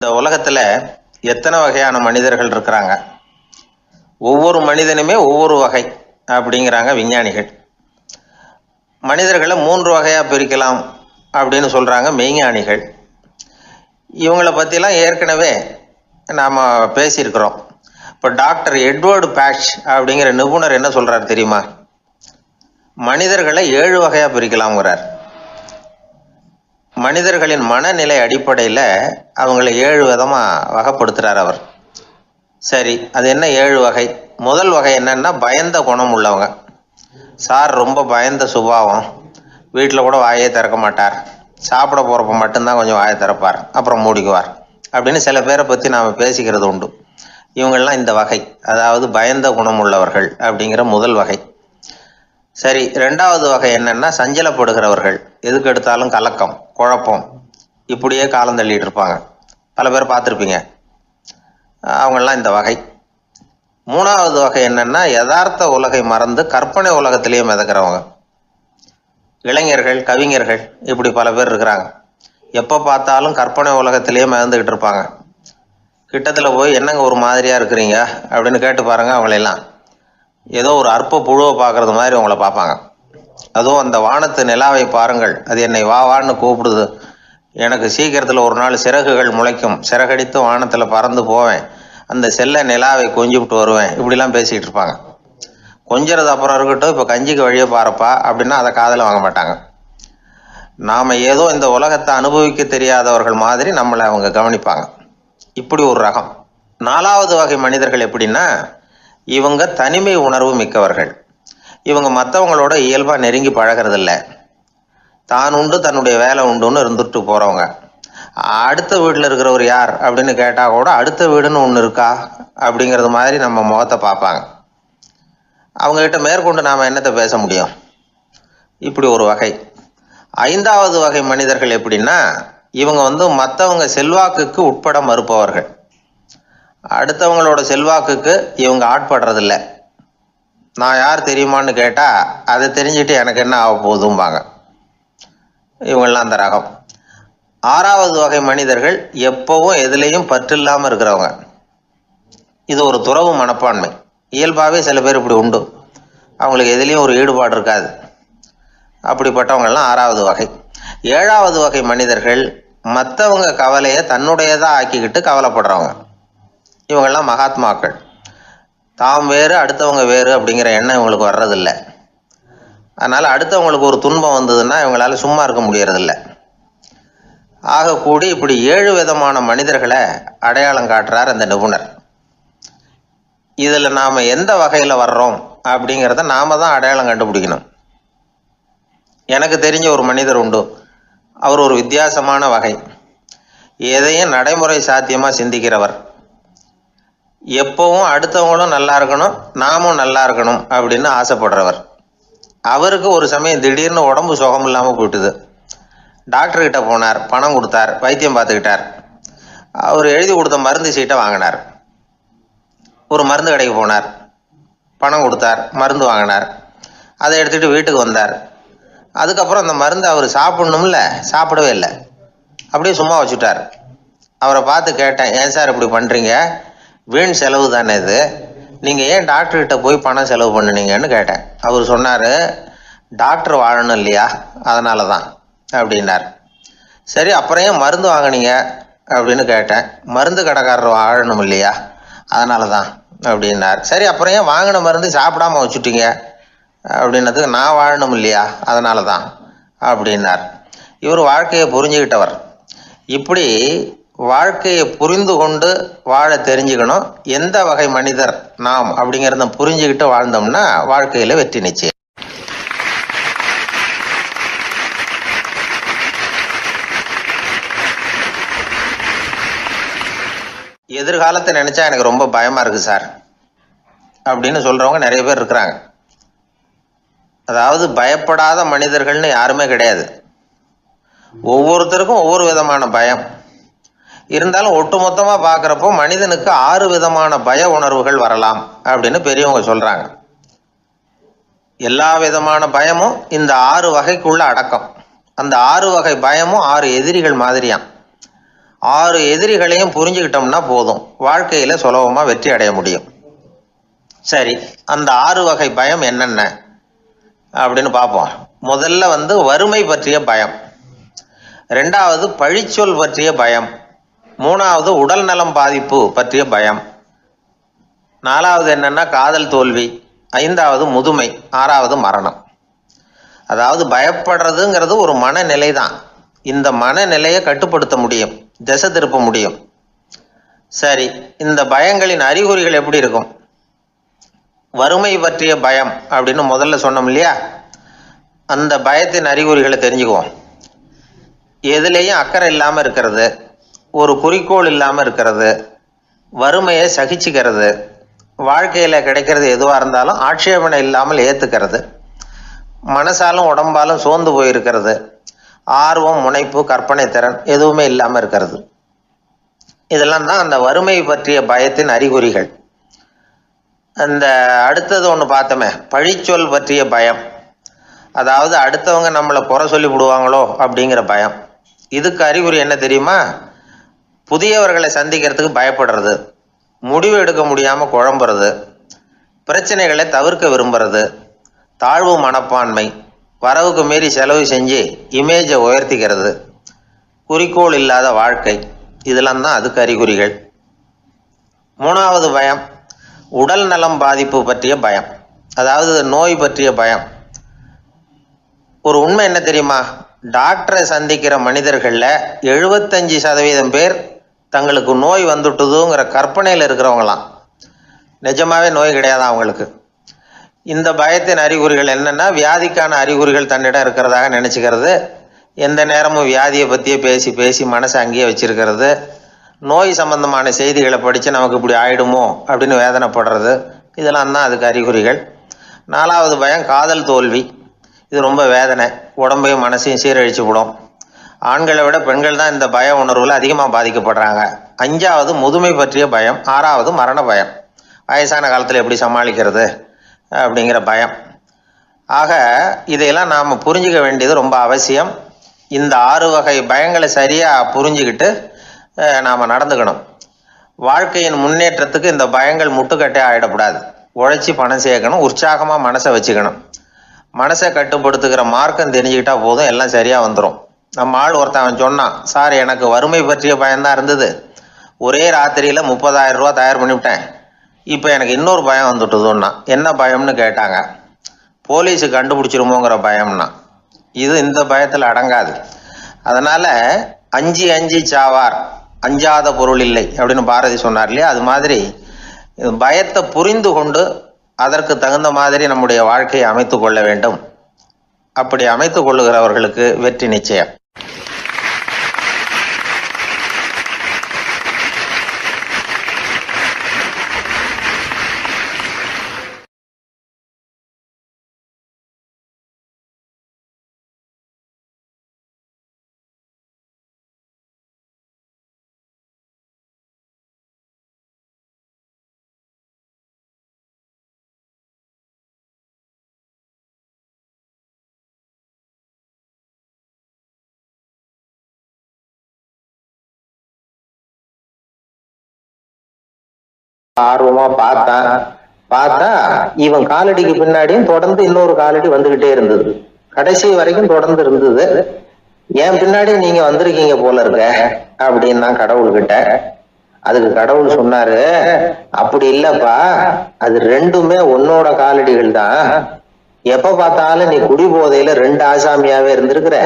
இந்த உலகத்துல எத்தனை வகையான மனிதர்கள் இருக்கிறாங்க? ஒவ்வொரு மனிதனுமே ஒவ்வொரு வகை அப்படிங்கிறாங்க விஞ்ஞானிகள். மனிதர்களை 3 வகையா பிரிக்கலாம் அப்படின்னு சொல்றாங்க மெய்ஞானிகள். இவங்களை பத்திலாம் ஏற்கனவே நாம பேசியிருக்கிறோம். இப்போ டாக்டர் எட்வர்டு பேட்ச் அப்படிங்கிற நிபுணர் என்ன சொல்றாரு தெரியுமா? மனிதர்களை 7 வகையா பிரிக்கலாம்ங்கிறார். மனிதர்களின் மனநிலை அடிப்படையில் அவங்களை 7 விதமாக வகைப்படுத்துகிறார் அவர். சரி, அது என்ன 7 வகை? முதல் வகை என்னன்னா பயந்த குணம் உள்ளவங்க. சார் ரொம்ப பயந்த சுபாவம், வீட்டில் கூட வாயே திறக்க மாட்டார், சாப்பிட போகிறப்ப மட்டும்தான் கொஞ்சம் வாயை திறப்பார், அப்புறம் மூடிக்குவார் அப்படின்னு சில பேரை பற்றி நாம் பேசிக்கிறது உண்டு. இவங்கெல்லாம் இந்த வகை, அதாவது பயந்த குணம் உள்ளவர்கள் அப்படிங்கிற முதல் வகை. சரி, 2வது வகை என்னன்னா சஞ்சலப்படுகிறவர்கள், எதுக்கு எடுத்தாலும் கலக்கம் குழப்பம், இப்படியே காலம் தள்ளிட்டு இருப்பாங்க. பல பேர் பார்த்துருப்பீங்க. அவங்கெல்லாம் இந்த வகை. 3வது வகை என்னன்னா யதார்த்த உலகை மறந்து கற்பனை உலகத்திலேயே மிதக்கிறவங்க. இளைஞர்கள், கவிஞர்கள், இப்படி பல பேர் இருக்கிறாங்க. எப்போ பார்த்தாலும் கற்பனை உலகத்திலேயே மிதந்துக்கிட்டு இருப்பாங்க. கிட்டத்தில் போய் என்னங்க ஒரு மாதிரியா இருக்கிறீங்க அப்படின்னு கேட்டு பாருங்க, அவங்களெல்லாம் ஏதோ ஒரு அற்ப புழுவை பார்க்கறது மாதிரி அவங்கள பார்ப்பாங்க. அதுவும் அந்த வானத்து நிலாவை பாருங்கள், அது என்னை வா வான்னு கூப்பிடுது, எனக்கு சீக்கிரத்தில் ஒரு நாள் சிறகுகள் முளைக்கும், சிறகடித்து வானத்தில் பறந்து போவேன், அந்த செல்ல நிலாவை கொஞ்சிவிட்டு வருவேன், இப்படிலாம் பேசிகிட்டு இருப்பாங்க. கொஞ்சிறது அப்புறம் இருக்கட்டும், இப்போ கஞ்சிக்கு வழியே பாருப்பா அப்படின்னா அதை காதில் வாங்க மாட்டாங்க. நாம் ஏதோ இந்த உலகத்தை அனுபவிக்க தெரியாதவர்கள் மாதிரி நம்மளை அவங்க கவனிப்பாங்க. இப்படி ஒரு ரகம். 4வது வகை மனிதர்கள் எப்படின்னா, இவங்க தனிமை உணர்வு மிக்கவர்கள். இவங்க மற்றவங்களோட இயல்பாக நெருங்கி பழகிறதில்ல, தான் உண்டு தன்னுடைய வேலை உண்டுன்னு இருந்துட்டு போகிறவங்க. அடுத்த வீட்டில் இருக்கிறவர் யார் அப்படின்னு கேட்டால் கூட அடுத்த வீடுன்னு ஒன்று இருக்கா அப்படிங்கிறது மாதிரி நம்ம முகத்தை பார்ப்பாங்க. அவங்ககிட்ட மேற்கொண்டு நாம் என்னத்தை பேச முடியும்? இப்படி ஒரு வகை. 5வது வகை மனிதர்கள் எப்படின்னா, இவங்க மற்றவங்க செல்வாக்குக்கு உட்பட மறுப்பவர்கள். அடுத்தவங்களோட செல்வாக்குக்கு இவங்க ஆட்படுறதில்ல. நான் யார் தெரியுமான்னு கேட்டால் அதை தெரிஞ்சுட்டு எனக்கு என்ன ஆக போகுதும்பாங்க. இவங்கெல்லாம் அந்த ரகம். 6வது வகை மனிதர்கள் எப்பவும் எதுலேயும் பற்றில்லாமல் இருக்கிறவங்க. இது ஒரு துறவு மனப்பான்மை. இயல்பாகவே சில பேர் இப்படி உண்டு, அவங்களுக்கு எதுலேயும் ஒரு ஈடுபாடு இருக்காது. அப்படிப்பட்டவங்கெல்லாம் 6வது வகை. 7வது வகை மனிதர்கள் மற்றவங்க கவலையை தன்னுடையதாக ஆக்கிக்கிட்டு கவலைப்படுறவங்க. இவங்கெல்லாம் மகாத்மாக்கள். தாம் வேறு அடுத்தவங்க வேறு அப்படிங்கிற எண்ணம் இவங்களுக்கு வர்றதில்லை. அதனால் அடுத்தவங்களுக்கு ஒரு துன்பம் வந்ததுன்னா இவங்களால சும்மா இருக்க முடியறதில்லை. ஆக கூடி இப்படி 7 விதமான மனிதர்களை அடையாளம் காட்டுறார் அந்த நிபுணர். இதில் நாம் எந்த வகையில் வர்றோம் அப்படிங்கிறத நாம தான் அடையாளம் கண்டுபிடிக்கணும். எனக்கு தெரிஞ்ச ஒரு மனிதர் உண்டு. அவர் ஒரு வித்தியாசமான வகை. எதையும் நடைமுறை சாத்தியமாக சிந்திக்கிறவர். எப்பவும் அடுத்தவங்களும் நல்லா இருக்கணும், நாமும் நல்லா இருக்கணும் அப்படின்னு ஆசைப்படுறவர். அவருக்கு ஒரு சமயம் திடீர்னு உடம்பு சுகம் இல்லாமல் போயிட்டுது. டாக்டர்கிட்ட போனார், பணம் கொடுத்தார், வைத்தியம் பார்த்துக்கிட்டார். அவர் எழுதி கொடுத்த மருந்து சீட்டை வாங்கினார். ஒரு மருந்து கடைக்கு போனார், பணம் கொடுத்தார், மருந்து வாங்கினார். அதை எடுத்துகிட்டு வீட்டுக்கு வந்தார். அதுக்கப்புறம் அந்த மருந்து அவர் சாப்பிடணும்ல, சாப்பிடவே இல்லை, அப்படியே சும்மா வச்சுட்டார். அவரை பார்த்து கேட்டேன், ஏன் சார் இப்படி பண்ணுறீங்க, வீண் செலவு தானே இது, நீங்கள் ஏன் டாக்டர்கிட்ட போய் பணம் செலவு பண்ணினீங்கன்னு கேட்டேன். அவர் சொன்னார், டாக்டர் வாழணும் இல்லையா, அதனால தான் அப்படின்னார். சரி, அப்புறம் ஏன் மருந்து வாங்கினீங்க அப்படின்னு கேட்டேன். மருந்து கடைக்காரர் வாழணும் இல்லையா, அதனால தான் அப்படின்னார். சரி, அப்புறம் ஏன் வாங்கின மருந்து சாப்பிடாம வச்சுட்டீங்க அப்படின்னதுக்கு, நான் வாழணும் இல்லையா அதனால தான் அப்படின்னார். இவர் வாழ்க்கையை புரிஞ்சுக்கிட்டவர். இப்படி வாழ்க்கையை புரிந்து கொண்டு வாழ தெரிஞ்சுக்கணும். எந்த வகை மனிதர் நாம் அப்படிங்கிறத புரிஞ்சுக்கிட்டு வாழ்ந்தோம்னா வாழ்க்கையில வெற்றி நிச்சயம். எதிர்காலத்தை நினைச்சா எனக்கு ரொம்ப பயமா இருக்கு சார் அப்படின்னு சொல்றவங்க நிறைய பேர் இருக்கிறாங்க. அதாவது பயப்படாத மனிதர்கள்னு யாருமே கிடையாது. ஒவ்வொருத்தருக்கும் ஒவ்வொரு விதமான பயம் இருந்தாலும் ஒட்டுமொத்தமாக பார்க்குறப்போ மனிதனுக்கு 6 விதமான பய உணர்வுகள் வரலாம் அப்படின்னு பெரியவங்க சொல்கிறாங்க. எல்லா விதமான பயமும் இந்த 6 வகைக்குள்ள அடக்கம். அந்த 6 வகை பயமும் 6 எதிரிகள் மாதிரியாம். 6 எதிரிகளையும் புரிஞ்சுக்கிட்டோம்னா போதும், வாழ்க்கையில சுலபமா வெற்றி அடைய முடியும். சரி, அந்த 6 வகை பயம் என்னென்ன அப்படின்னு பார்ப்போம். முதல்ல வறுமை பற்றிய பயம், 2வது பழிச்சொல் பற்றிய பயம், 3வது உடல் நலம் பாதிப்பு பற்றிய பயம், 4வது என்னன்னா காதல் தோல்வி, 5வது முதுமை, 6வது மரணம். அதாவது பயப்படுறதுங்கிறது ஒரு மனநிலை தான். இந்த மனநிலையை கட்டுப்படுத்த முடியும், திசை திருப்ப முடியும். சரி, இந்த பயங்களின் அறிகுறிகள் எப்படி இருக்கும்? வறுமை பற்றிய பயம் அப்படின்னு முதல்ல சொன்னோம் இல்லையா, அந்த பயத்தின் அறிகுறிகளை தெரிஞ்சுக்குவோம். எதுலேயும் அக்கறை இல்லாமல் இருக்கிறது, ஒரு குறிக்கோள் இல்லாமல் இருக்கிறது, வறுமையை சகிச்சுக்கிறது, வாழ்க்கையில் கிடைக்கிறது எதுவாக இருந்தாலும் ஆட்சேபனை இல்லாமல் ஏற்றுக்கிறது, மனசாலும் உடம்பாலும் சோர்ந்து போயிருக்கிறது, ஆர்வம், முனைப்பு, கற்பனை திறன் எதுவுமே இல்லாமல் இருக்கிறது. இதெல்லாம் தான் அந்த வறுமை பற்றிய பயத்தின் அறிகுறிகள். அந்த அடுத்தது ஒன்று பார்த்தோமே, பழிச்சொல் பற்றிய பயம். அதாவது அடுத்தவங்க நம்மளை குறை சொல்லி விடுவாங்களோ அப்படிங்கிற பயம். இதுக்கு அறிகுறி என்ன தெரியுமா? புதியவர்களை சந்திக்கிறதுக்கு பயப்படுறது, முடிவு எடுக்க முடியாமல் குழம்புறது, பிரச்சனைகளை தவிர்க்க விரும்புறது, தாழ்வு மனப்பான்மை, வரவுக்கு மீறி செலவு செஞ்சு இமேஜை உயர்த்திக்கிறது, குறிக்கோள் இல்லாத வாழ்க்கை, இதெல்லாம் தான் அதுக்கு அறிகுறிகள். 3வது பயம் உடல் நலம் பாதிப்பு பற்றிய பயம், அதாவது நோய் பற்றிய பயம். ஒரு உண்மை என்ன தெரியுமா? டாக்டரை சந்திக்கிற மனிதர்களில் 75% பேர் தங்களுக்கு நோய் வந்துட்டுதுங்கிற கற்பனையில் இருக்கிறவங்களாம். நிஜமாவே நோய் கிடையாதான் அவங்களுக்கு. இந்த பயத்தின் அறிகுறிகள் என்னென்னா, வியாதிக்கான அறிகுறிகள் தன்னிடம் இருக்கிறதாக நினச்சிக்கிறது, எந்த நேரமும் வியாதியை பற்றியே பேசி பேசி மனசை அங்கேயே வச்சிருக்கிறது, நோய் சம்பந்தமான செய்திகளை படித்து நமக்கு இப்படி ஆயிடுமோ அப்படின்னு வேதனைப்படுறது, இதெல்லாம் தான் அதுக்கு அறிகுறிகள். 4வது பயம் காதல் தோல்வி. இது ரொம்ப வேதனை, உடம்பையும் மனசையும் சீரழிச்சு விடும். ஆண்களை விட பெண்கள் தான் இந்த பய உணர்வில் அதிகமாக பாதிக்கப்படுறாங்க. 5வது முதுமை பற்றிய பயம். 6வது மரண பயம், வயசான காலத்தில் எப்படி சமாளிக்கிறது அப்படிங்கிற பயம். ஆக இதையெல்லாம் நாம் புரிஞ்சிக்க வேண்டியது ரொம்ப அவசியம். இந்த 6 வகை பயங்களை சரியாக புரிஞ்சுக்கிட்டு நாம் நடந்துக்கணும். வாழ்க்கையின் முன்னேற்றத்துக்கு இந்த பயங்கள் முட்டுக்கட்டே ஆகிடக்கூடாது. உழைச்சி பணம் சேர்க்கணும், உற்சாகமாக மனசை வச்சுக்கணும். மனசை கட்டுப்படுத்துகிற மார்க்கம் தெரிஞ்சுக்கிட்டா போதும், எல்லாம் சரியாக வந்துடும். நம்ம ஆள் ஒருத்தன் சொன்னான், சார் எனக்கு வறுமை பற்றிய பயம்தான் இருந்தது, ஒரே ராத்திரியில் 30,000 ரூபா தயார் பண்ணிவிட்டேன், இப்போ எனக்கு இன்னொரு பயம் வந்துட்டுதுன்னா. என்ன பயம்னு கேட்டாங்க. போலீஸு கண்டுபிடிச்சிருமோங்கிற பயம்னா. இது இந்த பயத்தில் அடங்காது. அதனால் அஞ்சி அஞ்சி சாவார், அஞ்சாத பொருள் இல்லை அப்படின்னு பாரதி சொன்னார் இல்லையா, அது மாதிரி பயத்தை புரிந்து கொண்டு அதற்கு தகுந்த மாதிரி நம்முடைய வாழ்க்கையை அமைத்து கொள்ள வேண்டும். அப்படி அமைத்து கொள்ளுகிறவர்களுக்கு வெற்றி நிச்சயம். ஆர்வமா பார்த்தா இவன் காலடிக்கு பின்னாடியும் தொடர்ந்து இன்னொரு காலடி வந்துகிட்டே இருந்தது. கடைசி வரைக்கும் தொடர்ந்து இருந்தது. என் பின்னாடி நீங்க வந்திருக்கீங்க போல இருக்க அப்படின்னு நான் கடவுள்கிட்ட. அதுக்கு கடவுள் சொன்னாரு, அப்படி இல்லப்பா, அது ரெண்டுமே உன்னோட காலடிகள் தான். எப்ப பார்த்தாலும் நீ குடி போதையில 2 ஆசாமியாவே இருந்திருக்கிற,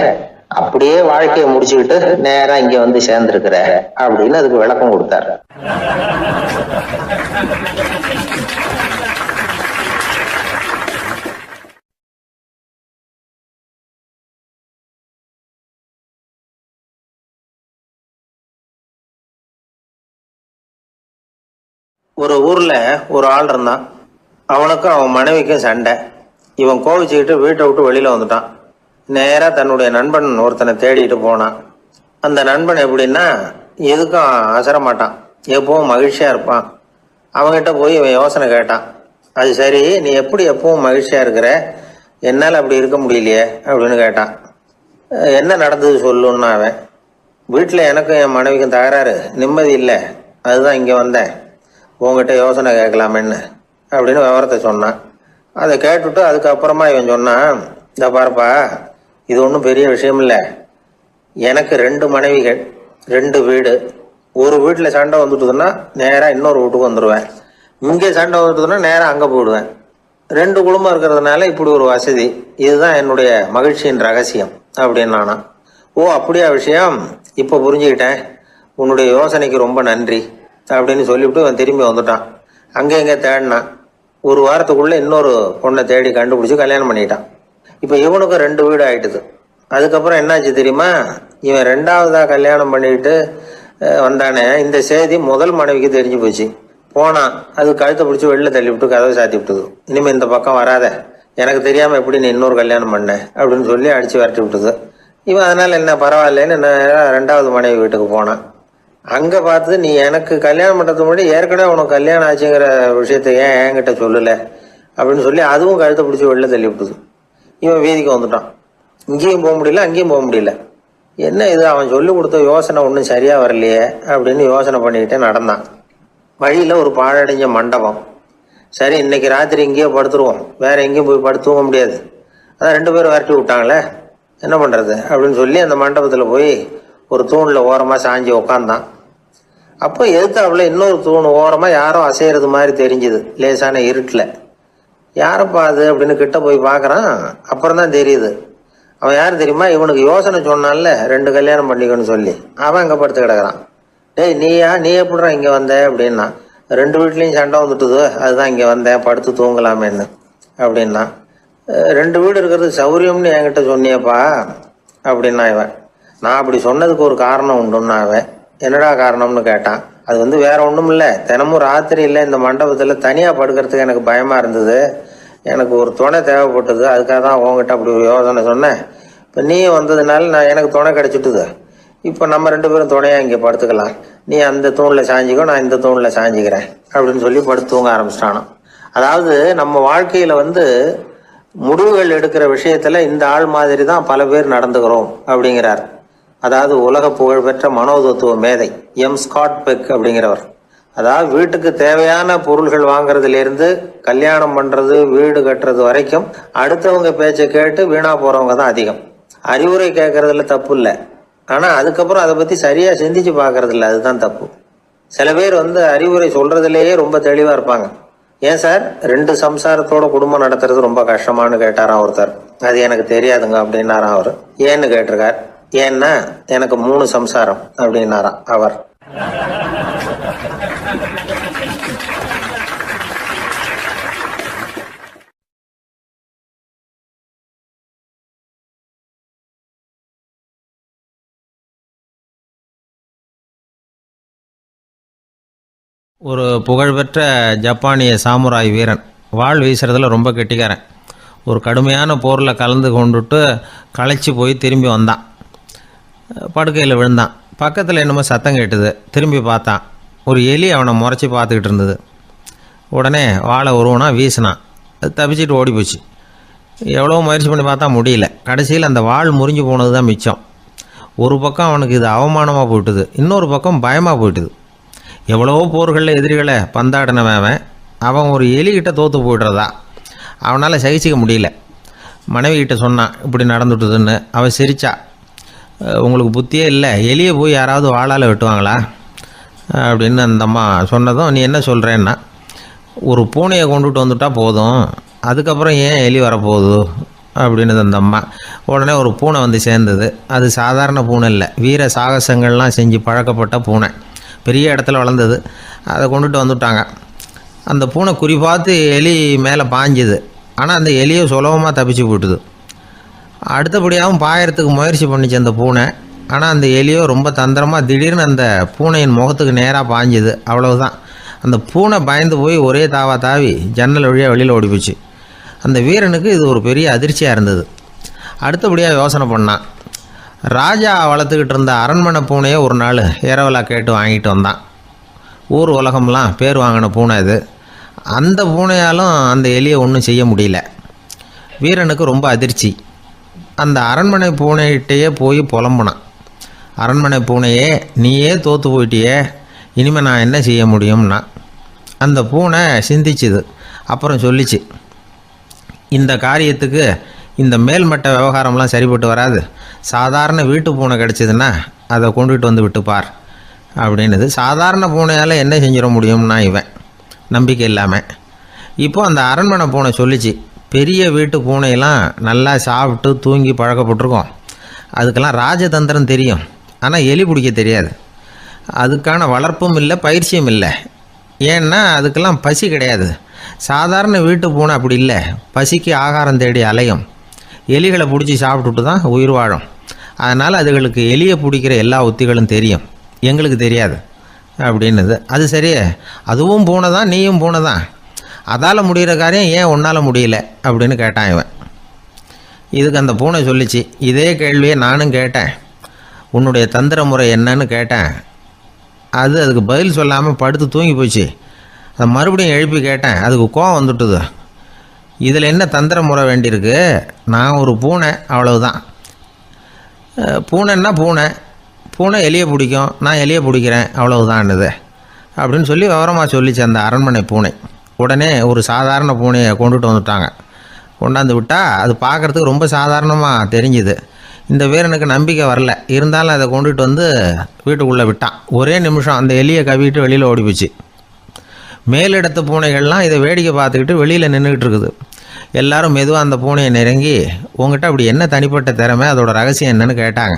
அப்படியே வாழ்க்கையை முடிச்சுக்கிட்டு நேரா இங்க வந்து சேர்ந்திருக்கிற அப்படின்னு அதுக்கு விளக்கம் கொடுத்தாரு. ஒரு ஊர்ல ஒரு ஆள் இருந்தான். அவனுக்கும் அவன் மனைவிக்கும் சண்டை. இவன் கோவிச்சுக்கிட்டு வீட்டை விட்டு வெளியில வந்துட்டான். நேரா தன்னுடைய நண்பன் ஒருத்தனை தேடிட்டு போனான். அந்த நண்பன் எப்படின்னா, எதுக்கும் அசர மாட்டான், எப்பவும் மகிழ்ச்சியா இருப்பான். அவன்கிட்ட போய் இவன் யோசனை கேட்டான். அது சரி, நீ எப்படி எப்பவும் மகிழ்ச்சியா இருக்கிற, என்னால் அப்படி இருக்க முடியலையே அப்படின்னு கேட்டான். என்ன நடந்தது சொல்லுன்னா அவன். வீட்டில் எனக்கும் என் மனைவிக்கும் தகராறு, நிம்மதி இல்லை, அதுதான் இங்கே வந்தேன் உங்ககிட்ட யோசனை கேட்கலாமேன்னு அப்படின்னு விவரத்தை சொன்னான். அதை கேட்டுவிட்டு அதுக்கப்புறமா இவன் சொன்னான், இந்த பாருப்பா, இது ஒன்றும் பெரிய விஷயம் இல்லை. எனக்கு 2 மனைவிகள், 2 வீடு. ஒரு வீட்டில் சண்டை வந்துட்டுதுன்னா நேராக இன்னொரு வீட்டுக்கு வந்துடுவேன். இங்கே சண்டை வந்துட்டுதுன்னா நேராக அங்கே போயிடுவேன். 2 குடும்பம் இருக்கிறதுனால இப்படி ஒரு வசதி. இதுதான் என்னுடைய மகிழ்ச்சியின் ரகசியம் அப்படின்னு நானா. ஓ அப்படியா விஷயம், இப்போ புரிஞ்சுக்கிட்டேன், உன்னுடைய யோசனைக்கு ரொம்ப நன்றி அப்படின்னு சொல்லிவிட்டு அவன் திரும்பி வந்துட்டான். அங்கே இங்கே தேடினான். ஒரு வாரத்துக்குள்ளே இன்னொரு பொண்ணை தேடி கண்டுபிடிச்சி கல்யாணம் பண்ணிட்டான். இப்போ இவனுக்கும் 2 வீடு ஆயிட்டுது. அதுக்கப்புறம் என்னாச்சு தெரியுமா, இவன் 2வதாக கல்யாணம் பண்ணிக்கிட்டு வந்தானே, இந்த செய்தி முதல் மனைவிக்கு தெரிஞ்சு போச்சு. போனான், அது கழுத்தை பிடிச்சி வெளில தள்ளி விட்டு கதவை சாத்தி விட்டுது. இனிமேல் இந்த பக்கம் வராத, எனக்கு தெரியாமல் எப்படி நீ இன்னொரு கல்யாணம் பண்ண அப்படின்னு சொல்லி அடித்து விரட்டி விட்டுது. இவன் அதனால் என்ன பரவாயில்லன்னு 2வது மனைவி வீட்டுக்கு போனான். அங்கே பார்த்து, நீ எனக்கு கல்யாணம் பண்ணுறதுக்கு முன்னாடி ஏற்கனவே உனக்கு கல்யாணம் ஆச்சுங்கிற விஷயத்த ஏன் என்கிட்ட சொல்லலை அப்படின்னு சொல்லி அதுவும் கழுத்தை பிடிச்சி வெளில தள்ளி விட்டுது. இவன் வீதிக்கு வந்துட்டான். இங்கேயும் போக முடியல, அங்கேயும் போக முடியல. என்ன இது, அவன் சொல்லி கொடுத்த யோசனை ஒன்றும் சரியாக வரலையே அப்படின்னு யோசனை பண்ணிக்கிட்டே நடந்தான். வழியில் ஒரு பாழடைஞ்ச மண்டபம். சரி, இன்னைக்கு ராத்திரி இங்கேயே படுத்துருவோம், வேற எங்கேயும் போய் படுத்துவ முடியாது, அதான் 2 பேரும் விரட்டி விட்டாங்களே, என்ன பண்ணுறது அப்படின்னு சொல்லி அந்த மண்டபத்தில் போய் ஒரு தூணில் ஓரமாக சாஞ்சி உக்காந்தான். அப்போ எதிர்த்தாப்புல இன்னொரு தூண் ஓரமாக யாரோ அசைகிறது மாதிரி தெரிஞ்சுது, லேசான இருட்டில். யாரப்பா அது அப்படின்னு கிட்ட போய் பார்க்குறான். அப்புறம் தான் தெரியுது, அவன் யார் தெரியுமா, இவனுக்கு யோசனை சொன்னான்ல 2 கல்யாணம் பண்ணிக்கணும்னு சொல்லி, அவன் அங்கே படுத்து கிடக்குறான். டேய் நீ எப்படிடா இங்கே வந்த அப்படின்னா, 2 வீட்லேயும் சண்டை வந்துட்டுது, அதுதான் இங்கே வந்தேன் படுத்து தூங்கலாமேன்னு அப்படின்னா. 2 வீடு இருக்கிறது சௌரியம்னு என்கிட்ட சொன்னியப்பா அப்படின்னா இவன். நான் அப்படி சொன்னதுக்கு ஒரு காரணம் உண்டுன்னா அவன். என்னடா காரணம்னு கேட்டான். அது வேற ஒன்றும் இல்லை, தினமும் ராத்திரியில் இந்த மண்டபத்தில் தனியாக படுக்கிறதுக்கு எனக்கு பயமாக இருந்தது, எனக்கு ஒரு துணை தேவைப்பட்டது, அதுக்காக தான் உங்ககிட்ட அப்படி ஒரு யோசனை சொன்னேன். இப்போ நீ வந்ததுனால எனக்கு துணை கிடைச்சிட்டுது. இப்போ நம்ம 2 பேரும் துணையாக இங்கே படுத்துக்கலாம், நீ அந்த தூணில் சாஞ்சிக்கோ, நான் இந்த தூணில் சாஞ்சிக்கிறேன் அப்படின்னு சொல்லி படுத்து தூங்க ஆரம்பிச்சிட்டானோ. அதாவது நம்ம வாழ்க்கையில் முடிவுகள் எடுக்கிற விஷயத்துல இந்த ஆள் மாதிரி தான் பல பேர் நடந்துக்கிறோம் அப்படிங்கிறார். அதாவது உலக புகழ்பெற்ற மனோதத்துவ மேதை எம் ஸ்காட் பெக் அப்படிங்கிறவர். அதாவது வீட்டுக்கு தேவையான பொருள்கள் வாங்குறதுலேருந்து கல்யாணம் பண்ணுறது, வீடு கட்டுறது வரைக்கும் அடுத்தவங்க பேச்சை கேட்டு வீணா போகிறவங்க தான் அதிகம். அறிவுரை கேட்கறதுல தப்பு இல்லை, ஆனால் அதுக்கப்புறம் அதை பற்றி சரியாக சிந்திச்சு பார்க்கறது இல்லை, அதுதான் தப்பு. சில பேர் அறிவுரை சொல்றதுலேயே ரொம்ப தெளிவாக இருப்பாங்க. ஏன் சார் 2 சம்சாரத்தோட குடும்பம் நடத்துறது ரொம்ப கஷ்டமானு கேட்டாராம் ஒருத்தர். அது எனக்கு தெரியாதுங்க அப்படின்னாராம் அவர். ஏன்னு கேட்டிருக்கார். ஏன்னா எனக்கு 3 சம்சாரம் அப்படின்னாராம் அவர். ஒரு புகழ்பெற்ற ஜப்பானிய சாமுராய் வீரன், வாள் வீசுறதுல ரொம்ப கெட்டிக்காரன். ஒரு கடுமையான போரில் கலந்து கொண்டுட்டு களைச்சி போய் திரும்பி வந்தான். படுக்கையில் விழுந்தான். பக்கத்தில் என்னமோ சத்தம் கேட்டுது. திரும்பி பார்த்தான். ஒரு எலி அவனை முறைச்சி பார்த்துக்கிட்டு இருந்தது. உடனே வாழை உருவனா வீசினான். அது தப்பிச்சிட்டு ஓடி போச்சு. எவ்வளோ முயற்சி பண்ணி பார்த்தா முடியல. கடைசியில் அந்த வாள் முறிஞ்சு போனது தான் மிச்சம். ஒரு பக்கம் அவனுக்கு இது அவமானமாக போயிட்டுது, இன்னொரு பக்கம் பயமாக போயிட்டுது. எவ்வளவோ போர்களில் எதிரிகளை பந்தாடினவன் அவன் ஒரு எலிகிட்ட தோற்று போய்டுறதா அவனால் சகிச்சிக்க முடியல. மனைவிகிட்ட சொன்னான் இப்படி நடந்துட்டுதுன்னு. அவன் சிரிச்சா. உங்களுக்கு புத்தியே இல்லை, எலியை போய் யாராவது வாளால் வெட்டுவாங்களா அப்படின்னு அந்த அம்மா சொன்னதும், நீ என்ன சொல்கிறேன்னா, ஒரு பூனையை கொண்டுட்டு வந்துட்டா போதும், அதுக்கப்புறம் ஏன் எலி வரப்போகுது அப்படின்னு அந்த அம்மா. உடனே ஒரு பூனை வந்து சேர்ந்தது. அது சாதாரண பூனை இல்லை, வீர சாகசங்கள்லாம் செஞ்சு பழக்கப்பட்ட பூனை. பெரிய இடத்துல வளர்ந்தது. அதை கொண்டுட்டு வந்துட்டாங்க. அந்த பூனை குறி பார்த்து எலி மேலே பாஞ்சுது. ஆனால் அந்த எலியை சுலபமாக தப்பிச்சு போட்டுது. அடுத்தபடியாகவும் பாயறதுக்கு முயற்சி பண்ணிச்சு அந்த பூனை. ஆனால் அந்த எலியோ ரொம்ப தந்திரமாக திடீர்னு அந்த பூனையின் முகத்துக்கு நேராக பாஞ்சுது. அவ்வளவுதான். அந்த பூனை பயந்து போய் ஒரே தாவி ஜன்னல் வழியாக வெளியில் ஓடிப்போச்சு. அந்த வீரனுக்கு இது ஒரு பெரிய அதிர்ச்சியாக இருந்தது. அடுத்தபடியாக யோசனை பண்ணான். ராஜா வளர்த்துக்கிட்டு இருந்த அரண்மனை பூனையை ஒரு நாள் இரவலாக கேட்டு வாங்கிட்டு வந்தான். ஊர் உலகம்லாம் பேர் வாங்கின பூனை இது. அந்த பூனையாலும் அந்த எலியை ஒன்றும் செய்ய முடியல. வீரனுக்கு ரொம்ப அதிர்ச்சி. அந்த அரண்மனை பூனைகிட்டையே போய் புலம்புனான். அரண்மனை பூனையே, நீயே தோற்று போயிட்டியே, இனிமேல் நான் என்ன செய்ய முடியும்னா. அந்த பூனை சிந்திச்சுது. அப்புறம் சொல்லிச்சு, இந்த காரியத்துக்கு இந்த மேல்மட்ட விவகாரம்லாம் சரிப்பட்டு வராது. சாதாரண வீட்டு பூனை கிடச்சிதுன்னா அதை கொண்டுகிட்டு வந்து விட்டுப்பார் அப்படின்னுது. சாதாரண பூனையால் என்ன செஞ்சிட முடியும்னா இவன் நம்பிக்கை இல்லாமல். இப்போது அந்த அரண்மனை பூனை சொல்லிச்சு, பெரிய வீட்டு பூனையெல்லாம் நல்லா சாப்பிட்டு தூங்கி பழக்கப்பட்டிருக்கோம். அதுக்கெல்லாம் ராஜதந்திரம் தெரியும், ஆனால் எலி பிடிக்க தெரியாது. அதுக்கான வளர்ப்பும் இல்லை, பயிற்சியும் இல்லை. ஏன்னா அதுக்கெல்லாம் பசி கிடையாது. சாதாரண வீட்டு பூனை அப்படி இல்லை, பசிக்கு ஆகாரம் தேடி அலையும். எலிகளை பிடிச்சி சாப்பிட்டுட்டு தான் உயிர் வாழும். அதனால் அதுகளுக்கு எலியை பிடிக்கிற எல்லா உத்திகளும் தெரியும், எங்களுக்கு தெரியாது அப்படின்னுது. அது சரியே, அதுவும் பூனை தான், நீயும் பூனை தான். அதால் முடிகிற காரியம் ஏன் உன்னால் முடியல அப்படின்னு கேட்டான் இவன். இதுக்கு அந்த பூனை சொல்லிச்சு, இதே கேள்வியை நானும் கேட்டேன். உன்னுடைய தந்திர முறை என்னன்னு கேட்டேன். அதுக்கு பதில் சொல்லாமல் படுத்து தூங்கி போச்சு. அதை மறுபடியும் எழுப்பி கேட்டேன். அதுக்கு கோவம் வந்துட்டுது. இதில் என்ன தந்திர முறை வேண்டியிருக்கு? நான் ஒரு பூனை, அவ்வளவுதான். பூனைன்னா பூனை, பூனை எலியை பிடிக்கும், நான் எலியை பிடிக்கிறேன், அவ்வளவுதான்னுது அப்படின்னு சொல்லி விவரமாக சொல்லிச்சு அந்த அரண்மனை பூனை. உடனே ஒரு சாதாரண பூனையை கொண்டுட்டு வந்துட்டாங்க. கொண்டாந்து விட்டால் அது பார்க்குறதுக்கு ரொம்ப சாதாரணமாக தெரிஞ்சுது. இந்த வீரனுக்கு நம்பிக்கை வரல. இருந்தாலும் அதை கொண்டுட்டு வந்து வீட்டுக்குள்ளே விட்டான். ஒரே நிமிஷம் அந்த எலியை கவிட்டு வெளியில் ஓடி போச்சு. மேலிடத்து பூனைகள்லாம் இதை வேடிக்கை பார்த்துக்கிட்டு வெளியில் நின்றுக்கிட்டு இருக்குது. எல்லாரும் மெதுவாக அந்த பூனையை நெருங்கி, உங்ககிட்ட அப்படி என்ன தனிப்பட்ட திறமை, அதோட ரகசியம் என்னன்னு கேட்டாங்க.